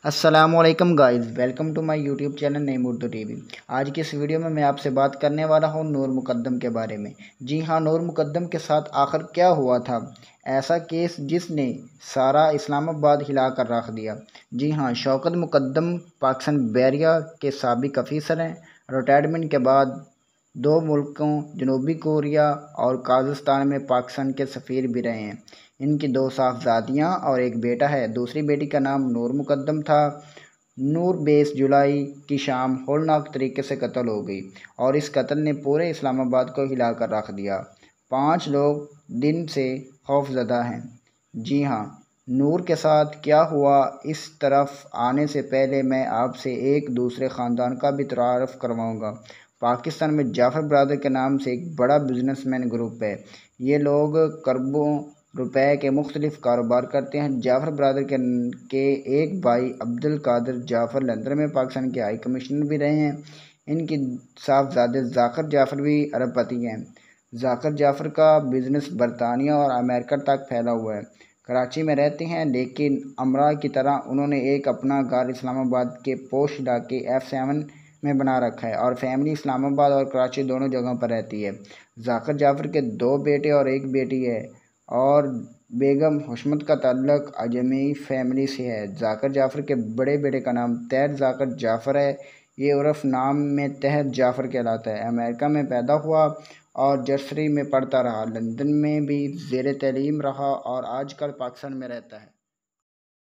अस्सलामुअलैकुम guys, welcome to my YouTube channel name Urdu TV. आज की इस वीडियो में मैं आपसे बात करने वाला हूं नूर मुकद्दम के बारे में। जी हां, नूर मुकद्दम के साथ आखिर क्या हुआ था, ऐसा केस जिसने सारा इस्लामाबाद हिला कर रख दिया। जी हां, शौकत मुकद्दम पाकिस्तान बैरिया के साबिक अफीसर हैं। रिटायरमेंट के बाद 2 मुल्कों जनूबी कोरिया और काज़ाख्स्तान में पाकिस्तान के सफ़ीर भी रहे हैं। इनकी 2 साहबजादियाँ और एक बेटा है। दूसरी बेटी का नाम नूर मुकद्दम था। नूर 20 जुलाई की शाम होलनाक तरीके से कत्ल हो गई और इस कत्ल ने पूरे इस्लामाबाद को हिला कर रख दिया। 5 लोग दिन से खौफजदा हैं। जी हाँ, नूर के साथ क्या हुआ, इस तरफ आने से पहले मैं आपसे एक दूसरे ख़ानदान का भी तारुफ करवाऊँगा। पाकिस्तान में जाफ़र ब्रदर के नाम से एक बड़ा बिजनेसमैन ग्रुप है। ये लोग करोड़ों रुपए के मुख्तलिफ कारोबार करते हैं। जाफ़र ब्रदर के एक भाई अब्दुल कादिर जाफ़र लंदन में पाकिस्तान के हाई कमिश्नर भी रहे हैं। इनकी साहबजादे ज़ाकिर जाफ़र भी अरबपति हैं। ज़ाकिर जाफ़र का बिज़नेस बरतानिया और अमेरिका तक फैला हुआ है। कराची में रहते हैं, लेकिन अमरा की तरह उन्होंने एक अपना घर इस्लामाबाद के पोश इलाके F7 में बना रखा है और फैमिली इस्लामाबाद और कराची दोनों जगहों पर रहती है। ज़ाकिर जाफ़र के 2 बेटे और एक बेटी है और बेगम हुशमत का ताल्लुक अजमी फैमिली से है। ज़ाकिर जाफ़र के बड़े बेटे का नाम तहत ज़ाकिर जाफ़र है। ये उर्फ नाम में तहत जाफ़र कहलाता है। अमेरिका में पैदा हुआ और जर्सरी में पढ़ता रहा। लंदन में भी ज़ेर तलीम रहा और आजकल पाकिस्तान में रहता है।